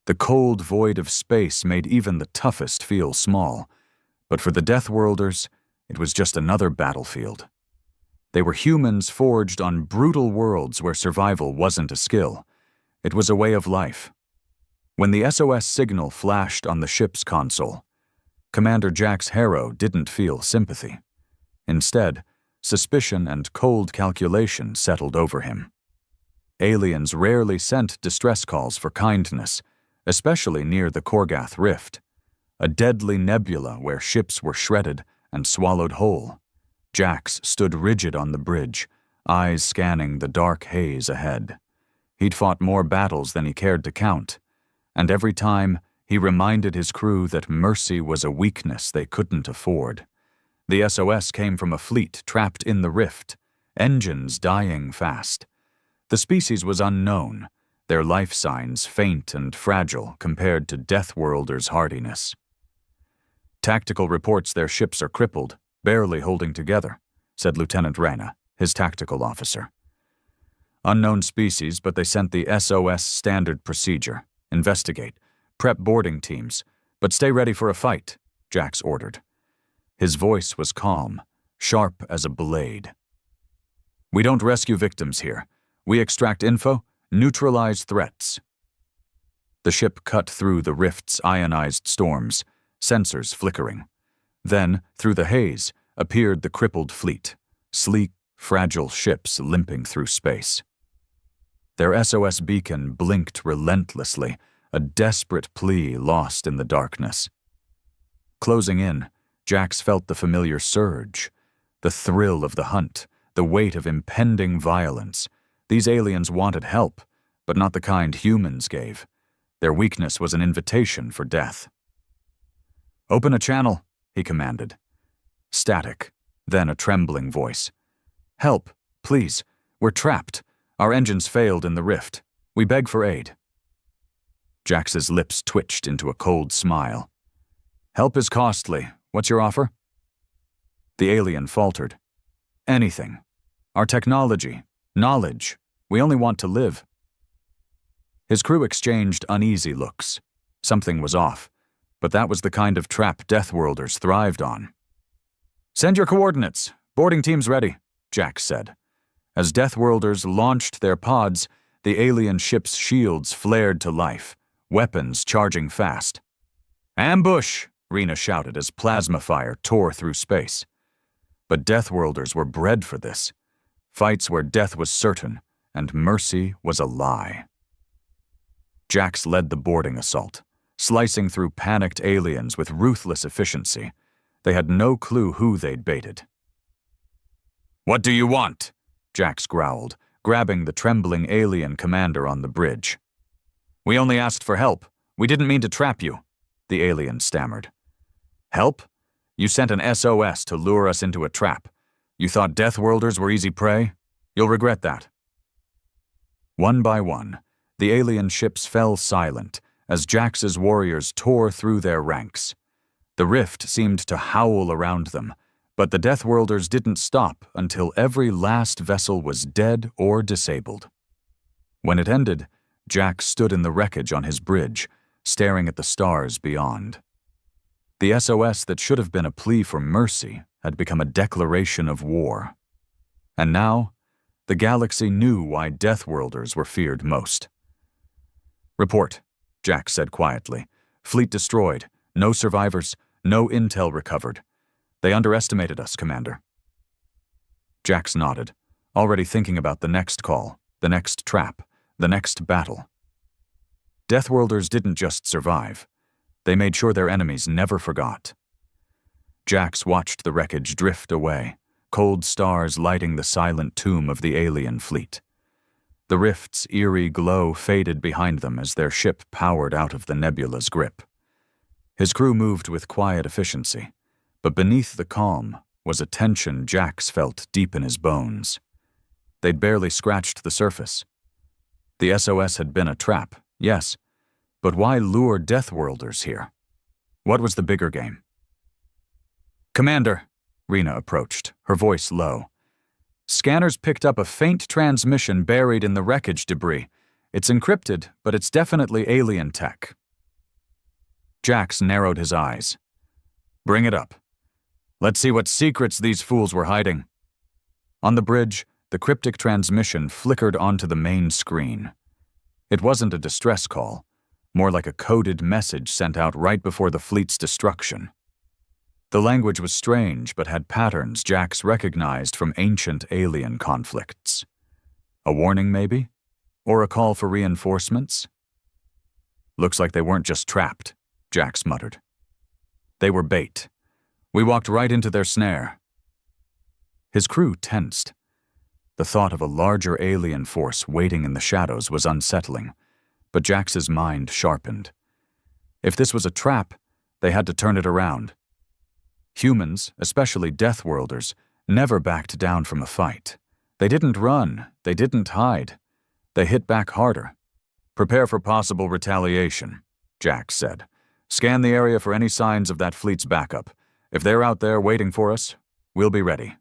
The cold void of space made even the toughest feel small, but for the Deathworlders, it was just another battlefield. They were humans forged on brutal worlds where survival wasn't a skill. It was a way of life. When the SOS signal flashed on the ship's console, Commander Jack's Harrow didn't feel sympathy. Instead, suspicion and cold calculation settled over him. Aliens rarely sent distress calls for kindness, especially near the Korgath Rift, a deadly nebula where ships were shredded and swallowed whole. Jax stood rigid on the bridge, eyes scanning the dark haze ahead. He'd fought more battles than he cared to count, and every time he reminded his crew that mercy was a weakness they couldn't afford. The SOS came from a fleet trapped in the rift, engines dying fast. The species was unknown, their life signs faint and fragile compared to Deathworlders' hardiness. "Tactical reports their ships are crippled, barely holding together," said Lieutenant Reyna, his tactical officer. "Unknown species, but they sent the SOS standard procedure. Investigate. Prep boarding teams. But stay ready for a fight," Jax ordered. His voice was calm, sharp as a blade. "We don't rescue victims here. We extract info, neutralize threats." The ship cut through the rift's ionized storms, sensors flickering. Then, through the haze, appeared the crippled fleet, sleek, fragile ships limping through space. Their SOS beacon blinked relentlessly, a desperate plea lost in the darkness. Closing in, Jax felt the familiar surge, the thrill of the hunt, the weight of impending violence. These aliens wanted help, but not the kind humans gave. Their weakness was an invitation for death. "Open a channel," he commanded. Static, then a trembling voice. "Help, please. We're trapped. Our engines failed in the rift. We beg for aid." Jax's lips twitched into a cold smile. "Help is costly. What's your offer?" The alien faltered. "Anything. Our technology. Knowledge. We only want to live." His crew exchanged uneasy looks. Something was off, but that was the kind of trap Deathworlders thrived on. "Send your coordinates. Boarding team's ready," Jax said. As Deathworlders launched their pods, the alien ship's shields flared to life, weapons charging fast. "Ambush!" Rena shouted as plasma fire tore through space. But Deathworlders were bred for this. Fights where death was certain and mercy was a lie. Jax led the boarding assault, slicing through panicked aliens with ruthless efficiency. They had no clue who they'd baited. "What do you want?" Jax growled, grabbing the trembling alien commander on the bridge. "We only asked for help. We didn't mean to trap you," the alien stammered. "Help? You sent an SOS to lure us into a trap. You thought Deathworlders were easy prey? You'll regret that." One by one, the alien ships fell silent as Jax's warriors tore through their ranks. The rift seemed to howl around them, but the Deathworlders didn't stop until every last vessel was dead or disabled. When it ended, Jax stood in the wreckage on his bridge, staring at the stars beyond. The SOS that should have been a plea for mercy had become a declaration of war. And now, the galaxy knew why Deathworlders were feared most. "Report," Jax said quietly. "Fleet destroyed. No survivors. No intel recovered. They underestimated us, Commander." Jax nodded, already thinking about the next call, the next trap, the next battle. Deathworlders didn't just survive. They made sure their enemies never forgot. Jax watched the wreckage drift away, cold stars lighting the silent tomb of the alien fleet. The rift's eerie glow faded behind them as their ship powered out of the nebula's grip. His crew moved with quiet efficiency, but beneath the calm was a tension Jax felt deep in his bones. They'd barely scratched the surface. The SOS had been a trap, yes, but why lure Deathworlders here? What was the bigger game? "Commander," Rena approached, her voice low. "Scanners picked up a faint transmission buried in the wreckage debris. It's encrypted, but it's definitely alien tech. Jax narrowed his eyes. Bring it up. Let's see what secrets these fools were hiding. On the bridge, the cryptic transmission flickered onto the main screen. It wasn't a distress call, more like a coded message sent out right before the fleet's destruction. The language was strange, but had patterns Jax recognized from ancient alien conflicts. A warning, maybe? Or a call for reinforcements? Looks like they weren't just trapped, Jax muttered. They were bait. We walked right into their snare. His crew tensed. The thought of a larger alien force waiting in the shadows was unsettling, but Jax's mind sharpened. If this was a trap, they had to turn it around. Humans, especially Deathworlders, never backed down from a fight. They didn't run, they didn't hide. They hit back harder. Prepare for possible retaliation, Jax said. Scan the area for any signs of that fleet's backup. If they're out there waiting for us, we'll be ready.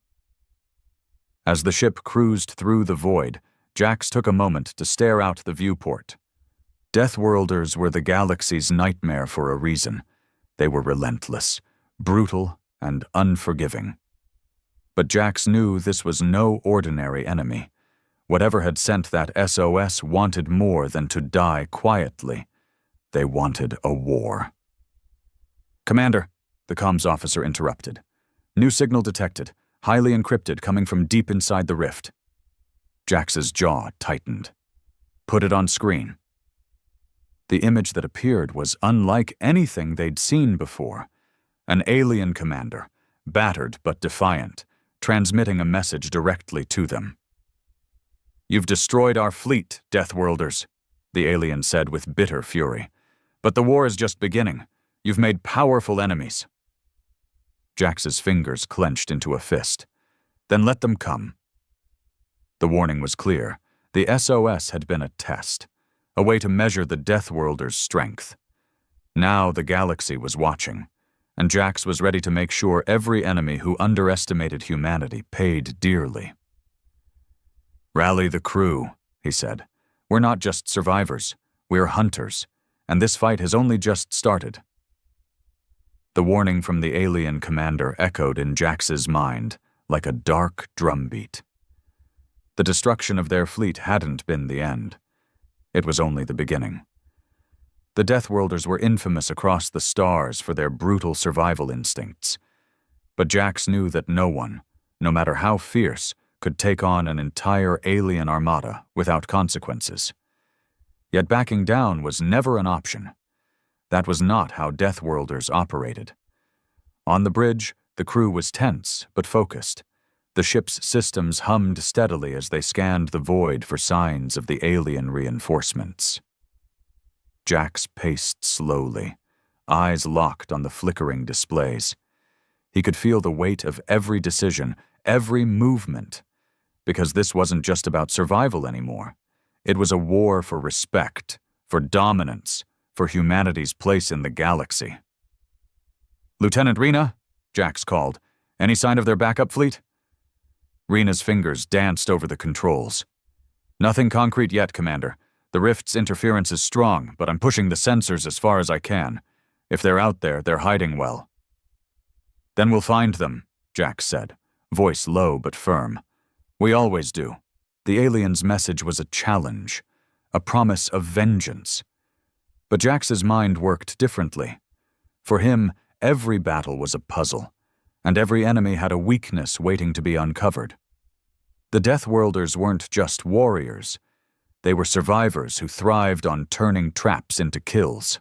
As the ship cruised through the void, Jax took a moment to stare out the viewport. Deathworlders were the galaxy's nightmare for a reason. They were relentless, brutal, and unforgiving. But Jax knew this was no ordinary enemy. Whatever had sent that SOS wanted more than to die quietly. They wanted a war. Commander, the comms officer interrupted. New signal detected, highly encrypted, coming from deep inside the rift. Jax's jaw tightened. Put it on screen. The image that appeared was unlike anything they'd seen before. An alien commander, battered but defiant, transmitting a message directly to them. You've destroyed our fleet, Deathworlders, the alien said with bitter fury. But the war is just beginning. You've made powerful enemies. Jax's fingers clenched into a fist. Then let them come. The warning was clear. The SOS had been a test, a way to measure the Deathworlders' strength. Now the galaxy was watching, and Jax was ready to make sure every enemy who underestimated humanity paid dearly. Rally the crew, he said. We're not just survivors, we're hunters, and this fight has only just started. The warning from the alien commander echoed in Jax's mind like a dark drumbeat. The destruction of their fleet hadn't been the end. It was only the beginning. The Deathworlders were infamous across the stars for their brutal survival instincts. But Jax knew that no one, no matter how fierce, could take on an entire alien armada without consequences. Yet backing down was never an option. That was not how Deathworlders operated. On the bridge, the crew was tense but focused. The ship's systems hummed steadily as they scanned the void for signs of the alien reinforcements. Jax paced slowly, eyes locked on the flickering displays. He could feel the weight of every decision, every movement, because this wasn't just about survival anymore. It was a war for respect, for dominance, for humanity's place in the galaxy. Lieutenant Rena, Jax called. Any sign of their backup fleet? Rena's fingers danced over the controls. Nothing concrete yet, Commander. The rift's interference is strong, but I'm pushing the sensors as far as I can. If they're out there, they're hiding well. Then we'll find them, Jax said, voice low but firm. We always do. The alien's message was a challenge, a promise of vengeance. But Jax's mind worked differently. For him, every battle was a puzzle, and every enemy had a weakness waiting to be uncovered. The Deathworlders weren't just warriors. They were survivors who thrived on turning traps into kills.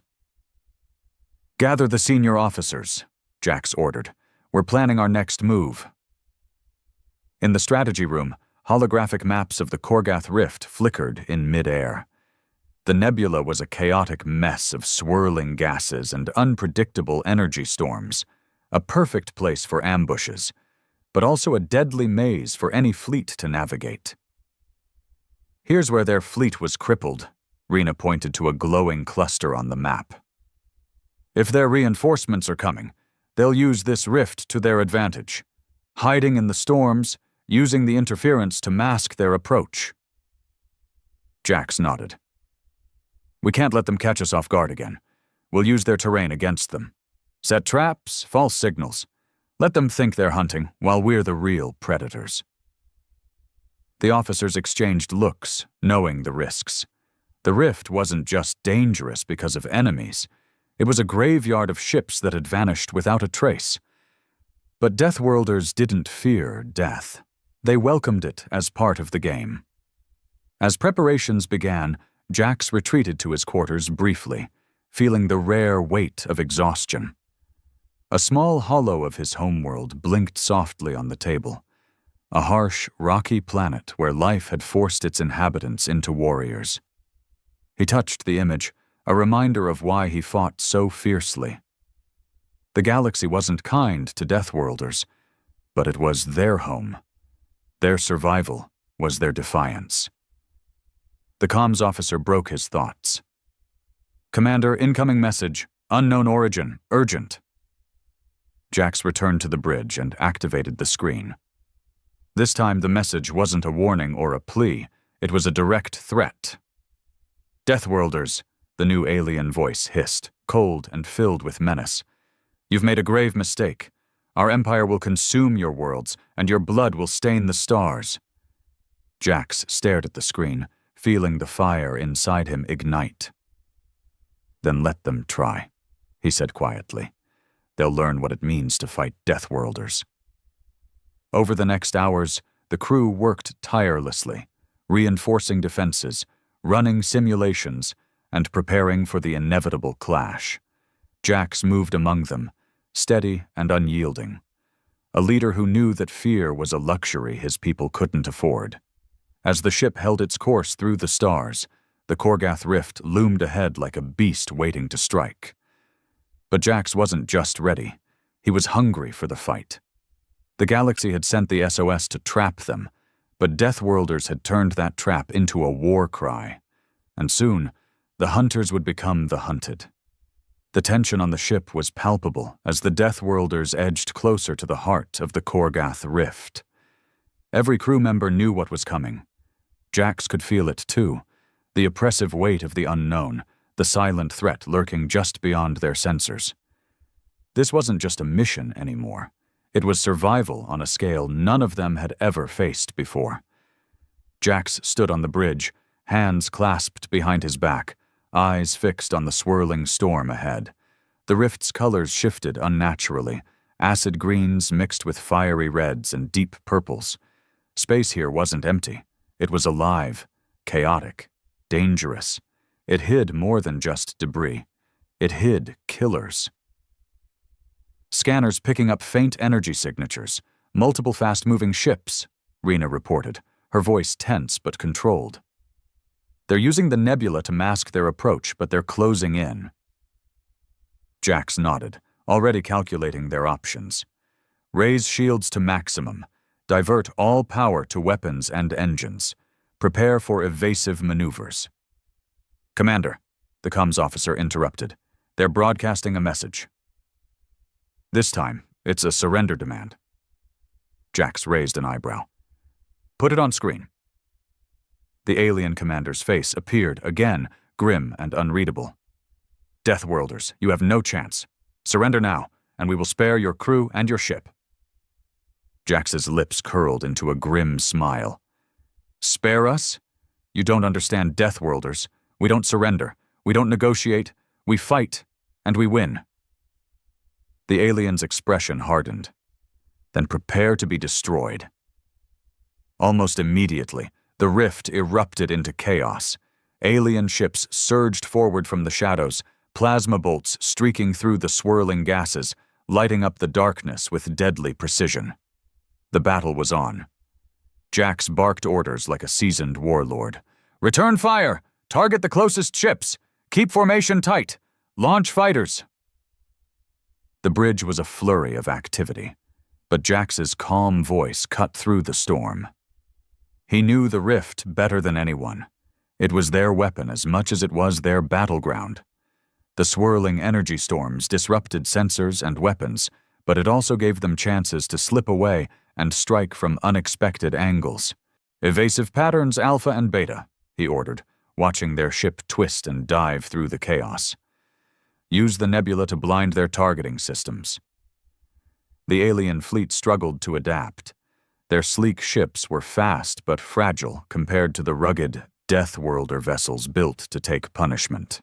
Gather the senior officers, Jax ordered. We're planning our next move. In the strategy room, holographic maps of the Korgath Rift flickered in mid-air. The nebula was a chaotic mess of swirling gases and unpredictable energy storms, a perfect place for ambushes, but also a deadly maze for any fleet to navigate. Here's where their fleet was crippled. Rena pointed to a glowing cluster on the map. If their reinforcements are coming, they'll use this rift to their advantage, hiding in the storms, using the interference to mask their approach. Jax nodded. We can't let them catch us off guard again. We'll We'll use their terrain against them. Set traps, false signals. Let them think they're hunting, while we're the real predators." The officers exchanged looks, knowing the risks. The rift wasn't just dangerous because of enemies. It was a graveyard of ships that had vanished without a trace. But Deathworlders didn't fear death. They welcomed it as part of the game. As preparations began, Jax retreated to his quarters briefly, feeling the rare weight of exhaustion. A small hollow of his homeworld blinked softly on the table. A harsh, rocky planet where life had forced its inhabitants into warriors. He touched the image, a reminder of why he fought so fiercely. The galaxy wasn't kind to Deathworlders, but it was their home. Their survival was their defiance. The comms officer broke his thoughts. "Commander, incoming message. Unknown origin. Urgent." Jax returned to the bridge and activated the screen. This time the message wasn't a warning or a plea. It was a direct threat. "Deathworlders," the new alien voice hissed, cold and filled with menace. "You've made a grave mistake. Our empire will consume your worlds, and your blood will stain the stars." Jax stared at the screen, feeling the fire inside him ignite. "Then let them try," he said quietly. "They'll learn what it means to fight Deathworlders." Over the next hours, the crew worked tirelessly, reinforcing defenses, running simulations, and preparing for the inevitable clash. Jax moved among them, steady and unyielding. A leader who knew that fear was a luxury his people couldn't afford. As the ship held its course through the stars, the Korgath Rift loomed ahead like a beast waiting to strike. But Jax wasn't just ready. He was hungry for the fight. The galaxy had sent the SOS to trap them, but Deathworlders had turned that trap into a war cry. And soon, the hunters would become the hunted. The tension on the ship was palpable as the Deathworlders edged closer to the heart of the Korgath Rift. Every crew member knew what was coming. Jax could feel it too, the oppressive weight of the unknown, the silent threat lurking just beyond their sensors. This wasn't just a mission anymore. It was survival on a scale none of them had ever faced before. Jax stood on the bridge, hands clasped behind his back, eyes fixed on the swirling storm ahead. The rift's colors shifted unnaturally, acid greens mixed with fiery reds and deep purples. Space here wasn't empty. It was alive, chaotic, dangerous. It hid more than just debris. It hid killers. "Scanners picking up faint energy signatures. Multiple fast-moving ships," Rena reported, her voice tense but controlled. "They're using the nebula to mask their approach, but they're closing in." Jax nodded, already calculating their options. Raise shields to maximum. Divert all power to weapons and engines. Prepare for evasive maneuvers. "Commander," the comms officer interrupted. "They're broadcasting a message." This time, it's a surrender demand. Jax raised an eyebrow. "Put it on screen." The alien commander's face appeared again, grim and unreadable. "Deathworlders, you have no chance. Surrender now, and we will spare your crew and your ship." Jax's lips curled into a grim smile. "Spare us? You don't understand, Deathworlders. We don't surrender. We don't negotiate. We fight, and we win." The alien's expression hardened. "Then prepare to be destroyed." Almost immediately, the rift erupted into chaos. Alien ships surged forward from the shadows, plasma bolts streaking through the swirling gases, lighting up the darkness with deadly precision. The battle was on. Jax barked orders like a seasoned warlord. "Return fire! Target the closest ships! Keep formation tight! Launch fighters!" The bridge was a flurry of activity, but Jax's calm voice cut through the storm. He knew the rift better than anyone. It was their weapon as much as it was their battleground. The swirling energy storms disrupted sensors and weapons, but it also gave them chances to slip away and strike from unexpected angles. "Evasive patterns Alpha and Beta," he ordered, watching their ship twist and dive through the chaos. Use the nebula to blind their targeting systems. The alien fleet struggled to adapt. Their sleek ships were fast but fragile compared to the rugged Deathworlder vessels built to take punishment.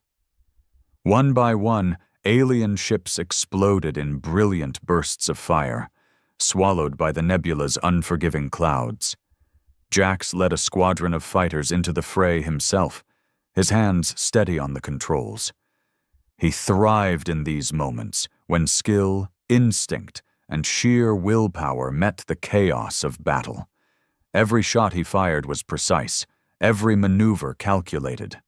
One by one, alien ships exploded in brilliant bursts of fire, swallowed by the nebula's unforgiving clouds. Jax led a squadron of fighters into the fray himself, his hands steady on the controls. He thrived in these moments when skill, instinct, and sheer willpower met the chaos of battle. Every shot he fired was precise, every maneuver calculated.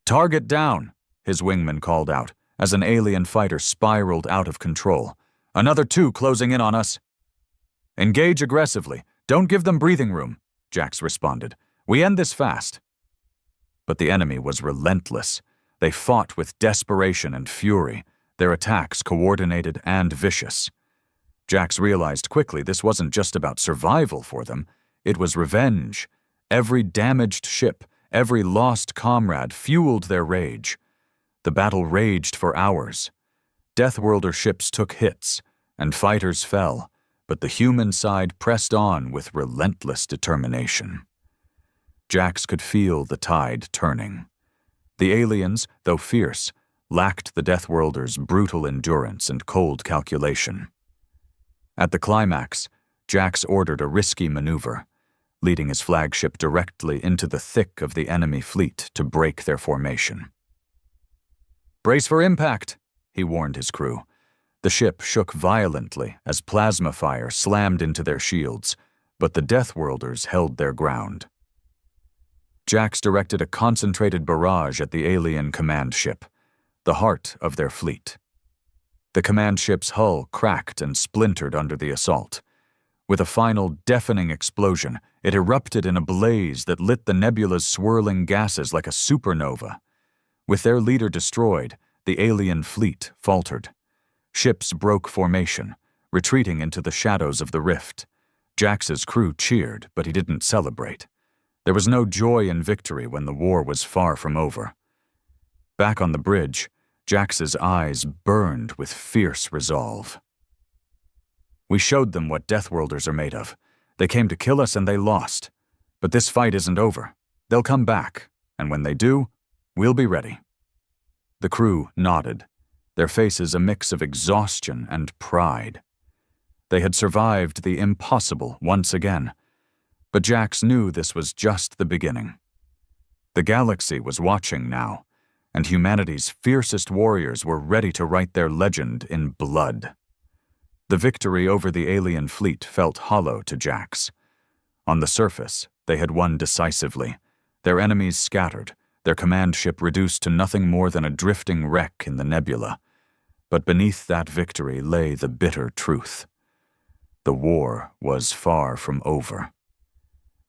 "Target down," his wingman called out as an alien fighter spiraled out of control. "Another 2 closing in on us." "Engage aggressively. Don't give them breathing room," Jax responded. "We end this fast." But the enemy was relentless. They fought with desperation and fury, their attacks coordinated and vicious. Jax realized quickly this wasn't just about survival for them, it was revenge. Every damaged ship, every lost comrade fueled their rage. The battle raged for hours. Deathworlder ships took hits, and fighters fell, but the human side pressed on with relentless determination. Jax could feel the tide turning. The aliens, though fierce, lacked the Deathworlders' brutal endurance and cold calculation. At the climax, Jax ordered a risky maneuver, leading his flagship directly into the thick of the enemy fleet to break their formation. "Brace for impact," he warned his crew. The ship shook violently as plasma fire slammed into their shields, but the Deathworlders held their ground. Jax directed a concentrated barrage at the alien command ship, the heart of their fleet. The command ship's hull cracked and splintered under the assault. With a final deafening explosion, it erupted in a blaze that lit the nebula's swirling gases like a supernova. With their leader destroyed, the alien fleet faltered. Ships broke formation, retreating into the shadows of the rift. Jax's crew cheered, but he didn't celebrate. There was no joy in victory when the war was far from over. Back on the bridge, Jax's eyes burned with fierce resolve. "We showed them what Deathworlders are made of. They came to kill us and they lost. But this fight isn't over. They'll come back, and when they do, we'll be ready." The crew nodded, their faces a mix of exhaustion and pride. They had survived the impossible once again. But Jax knew this was just the beginning. The galaxy was watching now, and humanity's fiercest warriors were ready to write their legend in blood. The victory over the alien fleet felt hollow to Jax. On the surface, they had won decisively, their enemies scattered, their command ship reduced to nothing more than a drifting wreck in the nebula. But beneath that victory lay the bitter truth. The war was far from over.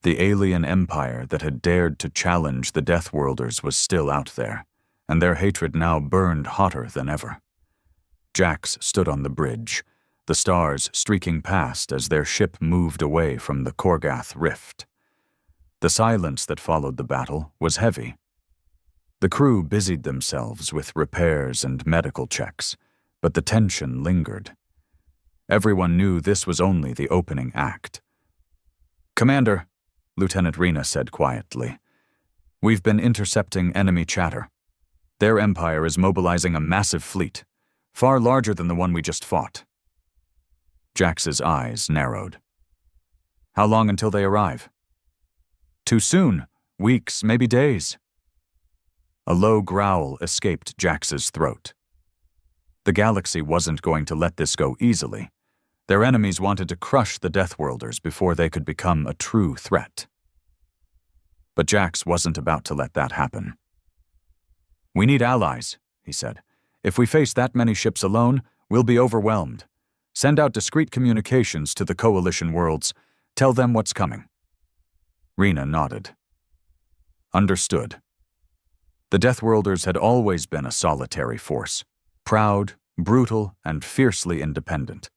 The alien empire that had dared to challenge the Deathworlders was still out there, and their hatred now burned hotter than ever. Jax stood on the bridge, the stars streaking past as their ship moved away from the Korgath rift. The silence that followed the battle was heavy. The crew busied themselves with repairs and medical checks, but the tension lingered. Everyone knew this was only the opening act. "Commander," Lieutenant Rena said quietly, "we've been intercepting enemy chatter. Their empire is mobilizing a massive fleet, far larger than the one we just fought." Jax's eyes narrowed. "How long until they arrive?" "Too soon. Weeks, maybe days." A low growl escaped Jax's throat. The galaxy wasn't going to let this go easily. Their enemies wanted to crush the Deathworlders before they could become a true threat. But Jax wasn't about to let that happen. "We need allies," he said. "If we face that many ships alone, we'll be overwhelmed. Send out discreet communications to the Coalition worlds. Tell them what's coming." Rena nodded. Understood. The Deathworlders had always been a solitary force, proud, brutal, and fiercely independent.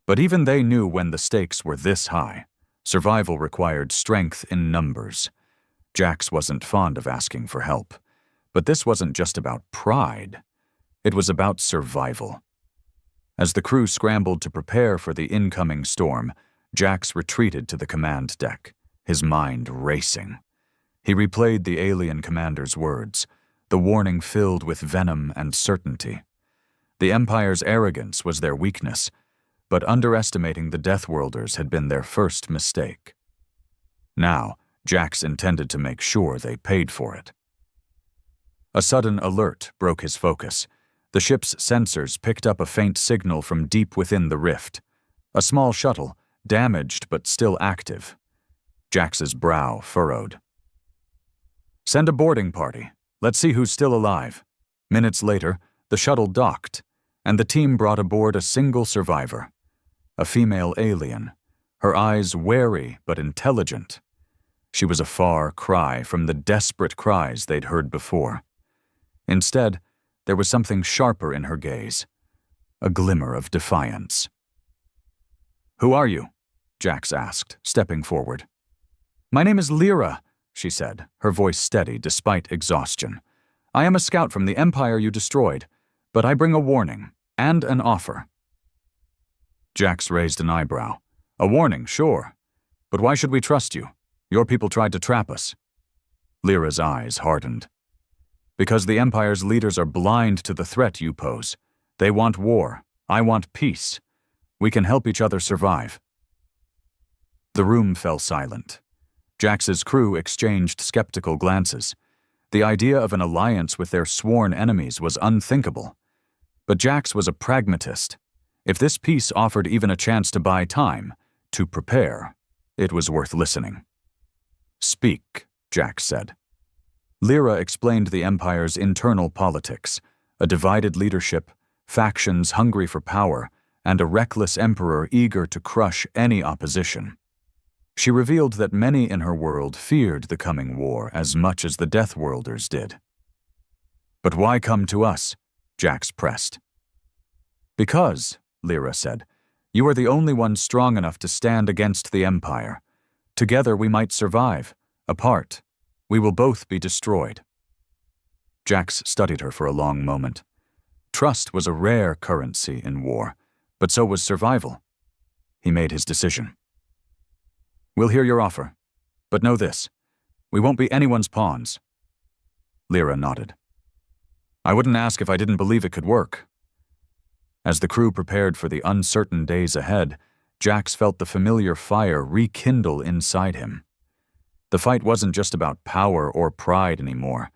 But even they knew when the stakes were this high, survival required strength in numbers. Jax wasn't fond of asking for help, but this wasn't just about pride. It was about survival. As the crew scrambled to prepare for the incoming storm, Jax retreated to the command deck, his mind racing. He replayed the alien commander's words, the warning filled with venom and certainty. The Empire's arrogance was their weakness, but underestimating the Deathworlders had been their first mistake. Now, Jax intended to make sure they paid for it. A sudden alert broke his focus. The ship's sensors picked up a faint signal from deep within the rift. A small shuttle, damaged but still active. Jax's brow furrowed. "Send a boarding party. Let's see who's still alive." Minutes later, the shuttle docked, and the team brought aboard a single survivor. A female alien, her eyes wary but intelligent. She was a far cry from the desperate cries they'd heard before. Instead, there was something sharper in her gaze, a glimmer of defiance. "Who are you?" Jax asked, stepping forward. "My name is Lyra," she said, her voice steady despite exhaustion. "I am a scout from the Empire you destroyed, but I bring a warning and an offer." Jax raised an eyebrow. "A warning, sure. But why should we trust you? Your people tried to trap us." Lyra's eyes hardened. "Because the Empire's leaders are blind to the threat you pose. They want war. I want peace. We can help each other survive." The room fell silent. Jax's crew exchanged skeptical glances. The idea of an alliance with their sworn enemies was unthinkable. But Jax was a pragmatist. If this peace offered even a chance to buy time, to prepare, it was worth listening. "Speak," Jax said. Lyra explained the Empire's internal politics, a divided leadership, factions hungry for power, and a reckless emperor eager to crush any opposition. She revealed that many in her world feared the coming war as much as the Deathworlders did. "But why come to us?" Jax pressed. "Because," Lyra said, "you are the only one strong enough to stand against the Empire. Together we might survive. Apart, we will both be destroyed." Jax studied her for a long moment. Trust was a rare currency in war, but so was survival. He made his decision. "We'll hear your offer, but know this. We won't be anyone's pawns." Lyra nodded. "I wouldn't ask if I didn't believe it could work." As the crew prepared for the uncertain days ahead, Jax felt the familiar fire rekindle inside him. The fight wasn't just about power or pride anymore.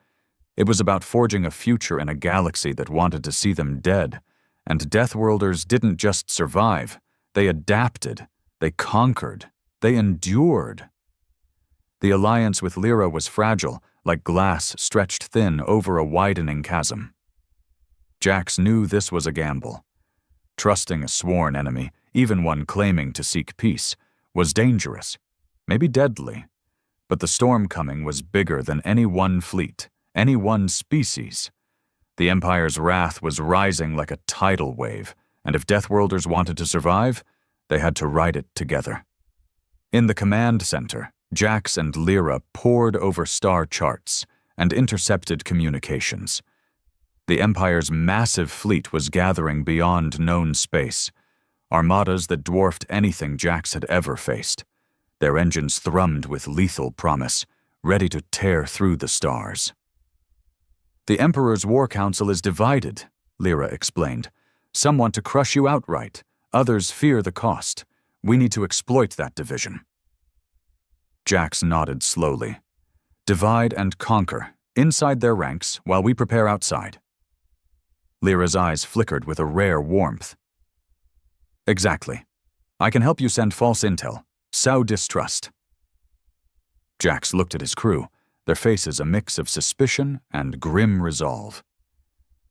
It was about forging a future in a galaxy that wanted to see them dead, and Deathworlders didn't just survive. They adapted. They conquered. They endured. The alliance with Lyra was fragile, like glass stretched thin over a widening chasm. Jax knew this was a gamble. Trusting a sworn enemy, even one claiming to seek peace, was dangerous, maybe deadly. But the storm coming was bigger than any one fleet, any one species. The Empire's wrath was rising like a tidal wave, and if Deathworlders wanted to survive, they had to ride it together. In the command center, Jax and Lyra pored over star charts and intercepted communications. The Empire's massive fleet was gathering beyond known space, armadas that dwarfed anything Jax had ever faced. Their engines thrummed with lethal promise, ready to tear through the stars. "The Emperor's War Council is divided," Lyra explained. "Some want to crush you outright. Others fear the cost. We need to exploit that division." Jax nodded slowly. "Divide and conquer, inside their ranks while we prepare outside." Lyra's eyes flickered with a rare warmth. "Exactly. I can help you send false intel. Sow distrust." Jax looked at his crew, their faces a mix of suspicion and grim resolve.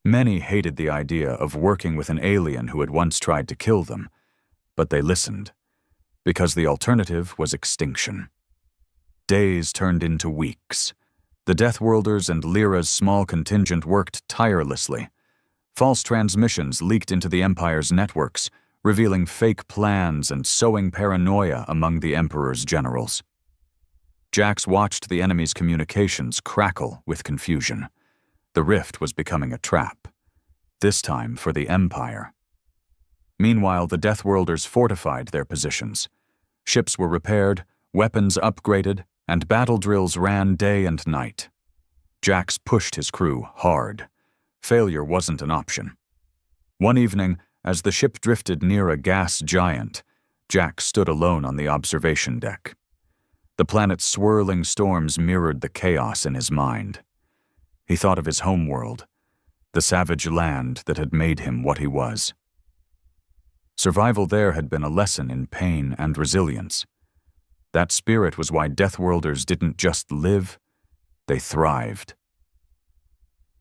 Many hated the idea of working with an alien who had once tried to kill them, but they listened, because the alternative was extinction. Days turned into weeks. The Deathworlders and Lyra's small contingent worked tirelessly. False transmissions leaked into the Empire's networks, revealing fake plans and sowing paranoia among the Emperor's generals. Jax watched the enemy's communications crackle with confusion. The rift was becoming a trap. this time for the Empire. Meanwhile, the Deathworlders fortified their positions. Ships were repaired, weapons upgraded, and battle drills ran day and night. Jax pushed his crew hard. Failure wasn't an option. One evening, as the ship drifted near a gas giant, Jax stood alone on the observation deck. The planet's swirling storms mirrored the chaos in his mind. He thought of his homeworld, the savage land that had made him what he was. Survival there had been a lesson in pain and resilience. That spirit was why Deathworlders didn't just live, they thrived.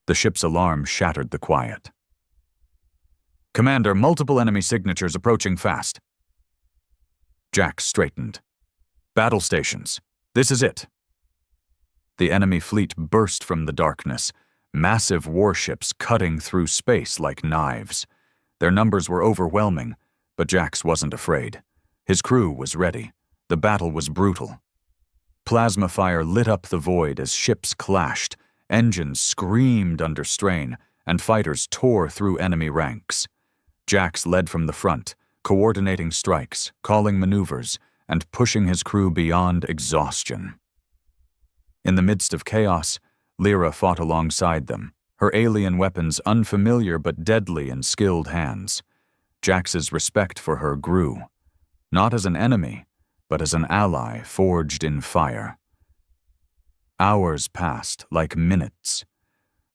The ship's alarm shattered the quiet. "Commander, multiple enemy signatures approaching fast." Jax straightened. "Battle stations. This is it." The enemy fleet burst from the darkness, massive warships cutting through space like knives. Their numbers were overwhelming, but Jax wasn't afraid. His crew was ready. The battle was brutal. Plasma fire lit up the void as ships clashed, engines screamed under strain, and fighters tore through enemy ranks. Jax led from the front, coordinating strikes, calling maneuvers, and pushing his crew beyond exhaustion. In the midst of chaos, Lyra fought alongside them, her alien weapons unfamiliar but deadly in skilled hands. Jax's respect for her grew, not as an enemy, but as an ally forged in fire. Hours passed like minutes.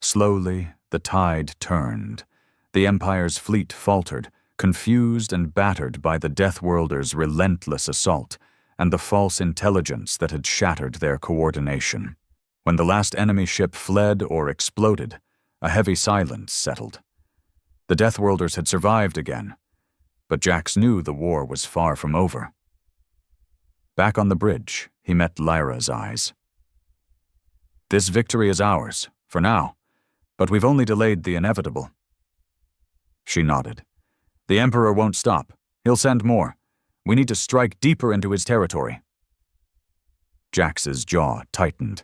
Slowly, the tide turned. The Empire's fleet faltered, confused and battered by the Deathworlders' relentless assault and the false intelligence that had shattered their coordination. When the last enemy ship fled or exploded, a heavy silence settled. The Deathworlders had survived again, but Jax knew the war was far from over. Back on the bridge, he met Lyra's eyes. "This victory is ours, for now, but we've only delayed the inevitable." She nodded. "The Emperor won't stop. He'll send more. We need to strike deeper into his territory." Jax's jaw tightened.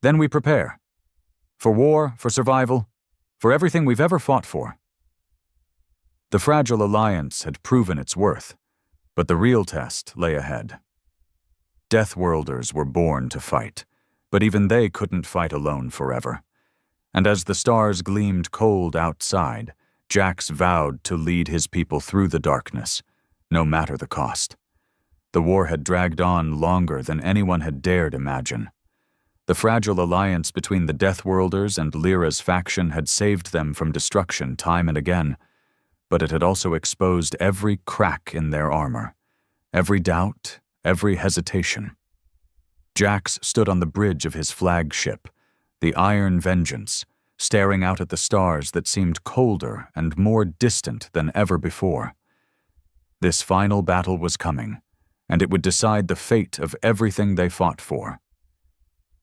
"Then we prepare. For war, for survival, for everything we've ever fought for." The fragile alliance had proven its worth, but the real test lay ahead. Deathworlders were born to fight, but even they couldn't fight alone forever. And as the stars gleamed cold outside, Jax vowed to lead his people through the darkness, no matter the cost. The war had dragged on longer than anyone had dared imagine. The fragile alliance between the Deathworlders and Lyra's faction had saved them from destruction time and again, but it had also exposed every crack in their armor, every doubt, every hesitation. Jax stood on the bridge of his flagship, the Iron Vengeance, staring out at the stars that seemed colder and more distant than ever before. This final battle was coming, and it would decide the fate of everything they fought for.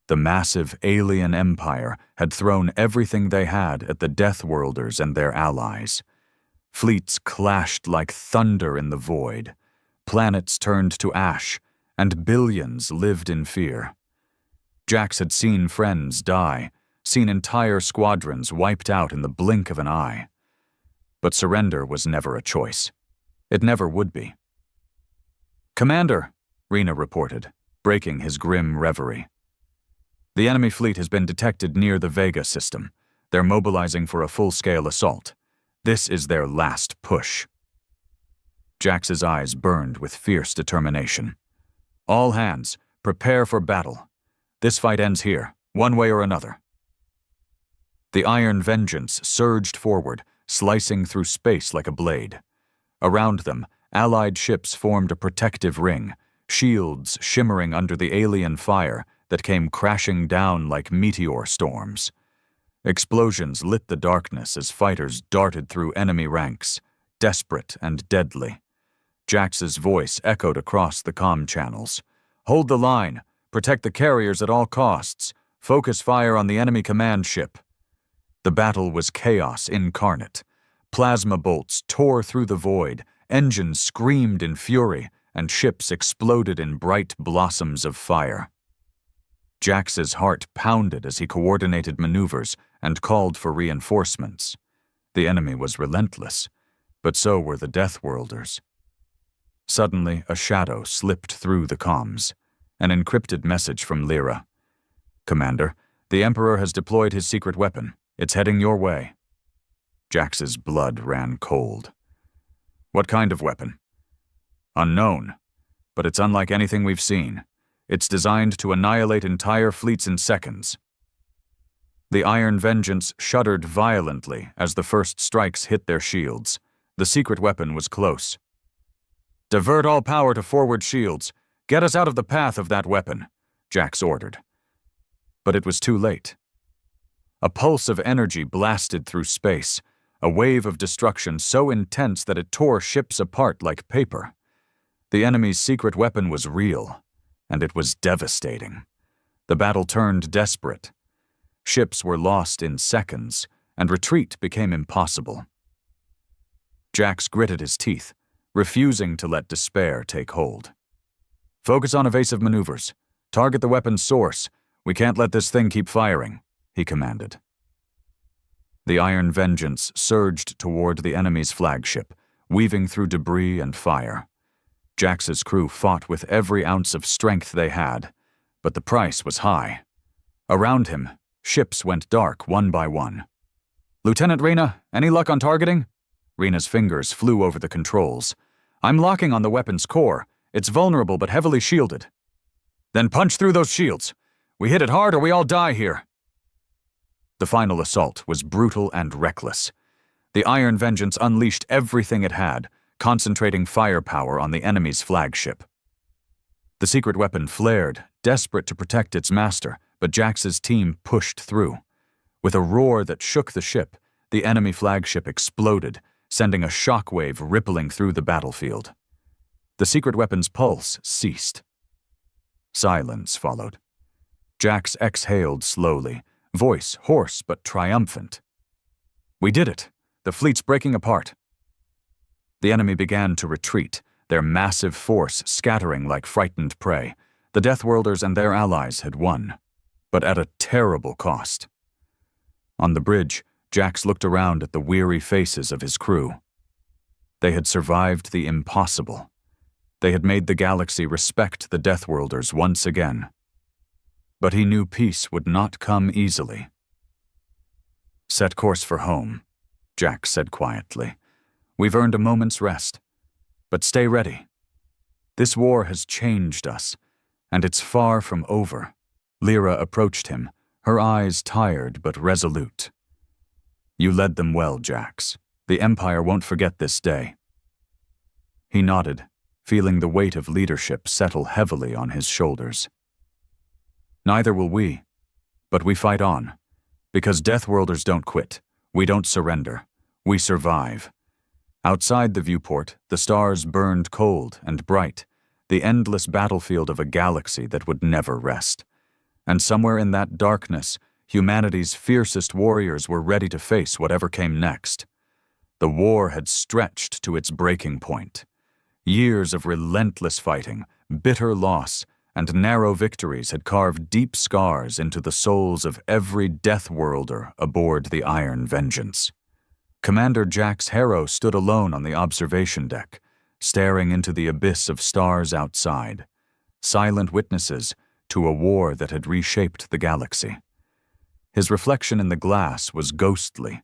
The massive alien empire had thrown everything they had at the Deathworlders and their allies. Fleets clashed like thunder in the void. Planets turned to ash, and billions lived in fear. Jax had seen friends die, seen entire squadrons wiped out in the blink of an eye. But surrender was never a choice. It never would be. "Commander," Rena reported, breaking his grim reverie. "The enemy fleet has been detected near the Vega system. They're mobilizing for a full-scale assault. This is their last push." Jax's eyes burned with fierce determination. "All hands, prepare for battle. This fight ends here, one way or another." The Iron Vengeance surged forward, slicing through space like a blade. Around them, Allied ships formed a protective ring, shields shimmering under the alien fire that came crashing down like meteor storms. Explosions lit the darkness as fighters darted through enemy ranks, desperate and deadly. Jax's voice echoed across the comm channels. "Hold the line. Protect the carriers at all costs. Focus fire on the enemy command ship." The battle was chaos incarnate. Plasma bolts tore through the void, engines screamed in fury, and ships exploded in bright blossoms of fire. Jax's heart pounded as he coordinated maneuvers and called for reinforcements. The enemy was relentless, but so were the Deathworlders. Suddenly, a shadow slipped through the comms. An encrypted message from Lyra. "Commander, the Emperor has deployed his secret weapon. It's heading your way." Jax's blood ran cold. "What kind of weapon?" "Unknown, but it's unlike anything we've seen. It's designed to annihilate entire fleets in seconds." The Iron Vengeance shuddered violently as the first strikes hit their shields. The secret weapon was close. "Divert all power to forward shields. Get us out of the path of that weapon," Jax ordered. But it was too late. A pulse of energy blasted through space, a wave of destruction so intense that it tore ships apart like paper. The enemy's secret weapon was real, and it was devastating. The battle turned desperate. Ships were lost in seconds, and retreat became impossible. Jax gritted his teeth, refusing to let despair take hold. "Focus on evasive maneuvers. Target the weapon's source. We can't let this thing keep firing," he commanded. The Iron Vengeance surged toward the enemy's flagship, weaving through debris and fire. Jax's crew fought with every ounce of strength they had, but the price was high. Around him, ships went dark one by one. "Lieutenant Rena, any luck on targeting?" Rena's fingers flew over the controls. "I'm locking on the weapon's core. It's vulnerable but heavily shielded." "Then punch through those shields. We hit it hard or we all die here." The final assault was brutal and reckless. The Iron Vengeance unleashed everything it had, concentrating firepower on the enemy's flagship. The secret weapon flared, desperate to protect its master, but Jax's team pushed through. With a roar that shook the ship, the enemy flagship exploded, sending a shockwave rippling through the battlefield. The secret weapon's pulse ceased. Silence followed. Jax exhaled slowly, voice hoarse but triumphant. "We did it! The fleet's breaking apart." The enemy began to retreat, their massive force scattering like frightened prey. The Deathworlders and their allies had won, but at a terrible cost. On the bridge, Jax looked around at the weary faces of his crew. They had survived the impossible. They had made the galaxy respect the Deathworlders once again. But he knew peace would not come easily. "Set course for home," Jax said quietly. "We've earned a moment's rest. But stay ready. This war has changed us, and it's far from over." Lyra approached him, her eyes tired but resolute. "You led them well, Jax. The Empire won't forget this day." He nodded, feeling the weight of leadership settle heavily on his shoulders. "Neither will we, but we fight on. Because Deathworlders don't quit. We don't surrender. We survive." Outside the viewport, the stars burned cold and bright, the endless battlefield of a galaxy that would never rest. And somewhere in that darkness, humanity's fiercest warriors were ready to face whatever came next. The war had stretched to its breaking point. Years of relentless fighting, bitter loss, and narrow victories had carved deep scars into the souls of every Deathworlder aboard the Iron Vengeance. Commander Jax Harrow stood alone on the observation deck, staring into the abyss of stars outside, silent witnesses to a war that had reshaped the galaxy. His reflection in the glass was ghostly,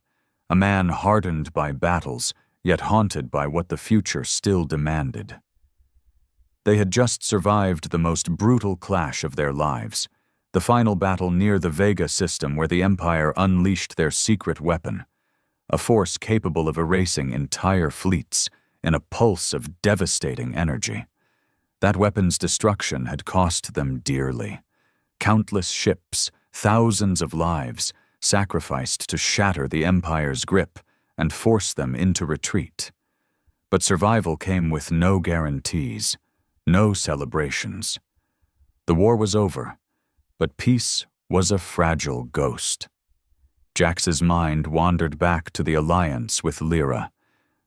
a man hardened by battles, yet haunted by what the future still demanded. They had just survived the most brutal clash of their lives, the final battle near the Vega system where the Empire unleashed their secret weapon, a force capable of erasing entire fleets in a pulse of devastating energy. That weapon's destruction had cost them dearly. Countless ships, thousands of lives, sacrificed to shatter the Empire's grip and force them into retreat. But survival came with no guarantees, no celebrations. The war was over, but peace was a fragile ghost. Jax's mind wandered back to the alliance with Lyra,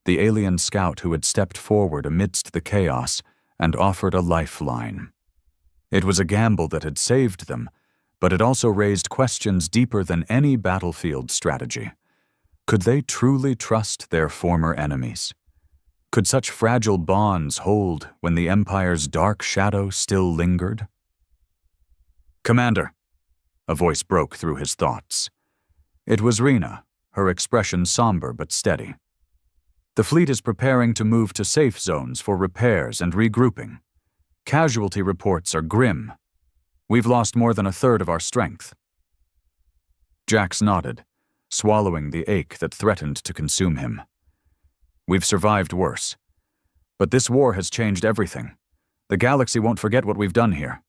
the alien scout who had stepped forward amidst the chaos and offered a lifeline. It was a gamble that had saved them, but it also raised questions deeper than any battlefield strategy. Could they truly trust their former enemies? Could such fragile bonds hold when the Empire's dark shadow still lingered? "Commander," a voice broke through his thoughts. It was Rena, her expression somber but steady. "The fleet is preparing to move to safe zones for repairs and regrouping. Casualty reports are grim. We've lost more than a third of our strength." Jax nodded, swallowing the ache that threatened to consume him. "We've survived worse. But this war has changed everything. The galaxy won't forget what we've done here."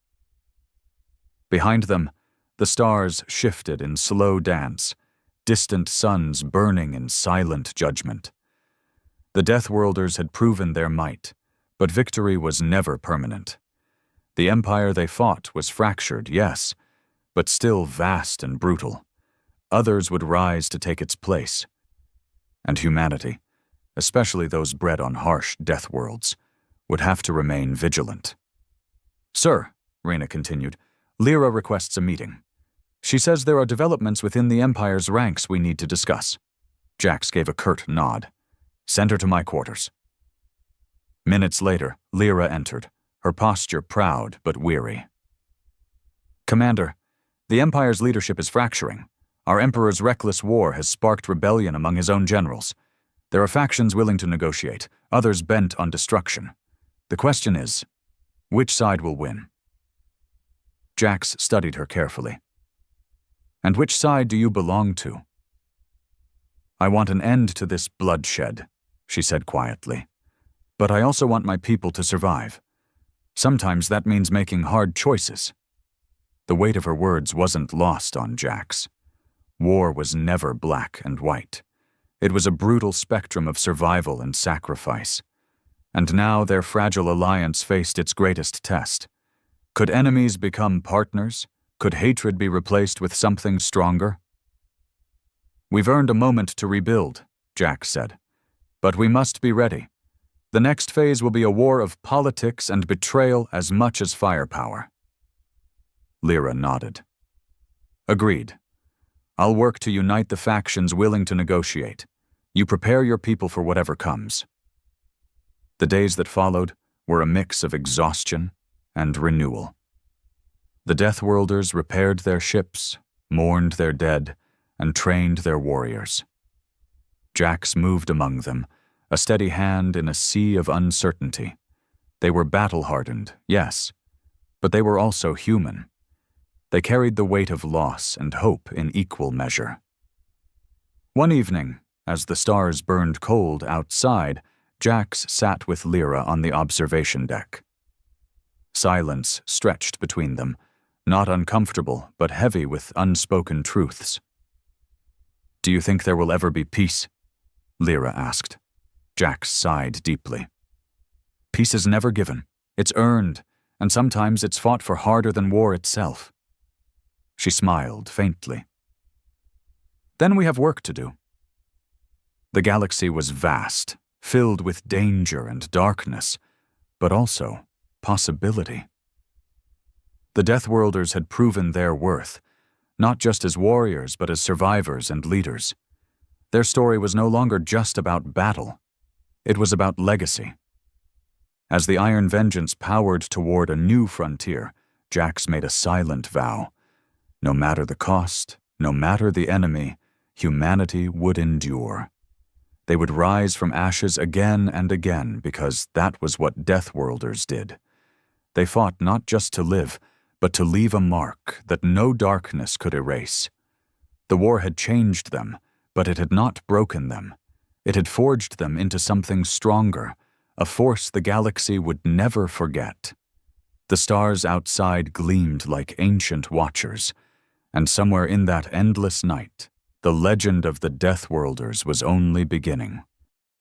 Behind them, the stars shifted in slow dance, distant suns burning in silent judgment. The Deathworlders had proven their might, but victory was never permanent. The empire they fought was fractured, yes, but still vast and brutal. Others would rise to take its place. And humanity, especially those bred on harsh death worlds, would have to remain vigilant. "Sir," Rena continued, "Lyra requests a meeting. She says there are developments within the Empire's ranks we need to discuss." Jax gave a curt nod. "Send her to my quarters." Minutes later, Lyra entered, her posture proud but weary. "Commander, the Empire's leadership is fracturing. Our Emperor's reckless war has sparked rebellion among his own generals. There are factions willing to negotiate, others bent on destruction. The question is, which side will win?" Jax studied her carefully. "And which side do you belong to?" "I want an end to this bloodshed," she said quietly. "But I also want my people to survive. Sometimes that means making hard choices." The weight of her words wasn't lost on Jax. War was never black and white. It was a brutal spectrum of survival and sacrifice. And now their fragile alliance faced its greatest test. Could enemies become partners? Could hatred be replaced with something stronger? "We've earned a moment to rebuild," Jax said. "But we must be ready. The next phase will be a war of politics and betrayal as much as firepower." Lyra nodded. "Agreed. I'll work to unite the factions willing to negotiate. You prepare your people for whatever comes." The days that followed were a mix of exhaustion and renewal. The Deathworlders repaired their ships, mourned their dead, and trained their warriors. Jax moved among them, a steady hand in a sea of uncertainty. They were battle-hardened, yes, but they were also human. They carried the weight of loss and hope in equal measure. One evening, as the stars burned cold outside, Jax sat with Lyra on the observation deck. Silence stretched between them, not uncomfortable, but heavy with unspoken truths. "Do you think there will ever be peace?" Lyra asked. Jax sighed deeply. "Peace is never given. It's earned, and sometimes it's fought for harder than war itself." She smiled faintly. "Then we have work to do." The galaxy was vast, filled with danger and darkness, but also possibility. The Deathworlders had proven their worth, not just as warriors but as survivors and leaders. Their story was no longer just about battle. It was about legacy. As the Iron Vengeance powered toward a new frontier, Jax made a silent vow. No matter the cost, no matter the enemy, humanity would endure. They would rise from ashes again and again because that was what Deathworlders did. They fought not just to live, but to leave a mark that no darkness could erase. The war had changed them, but it had not broken them. It had forged them into something stronger, a force the galaxy would never forget. The stars outside gleamed like ancient watchers, and somewhere in that endless night, the legend of the Deathworlders was only beginning.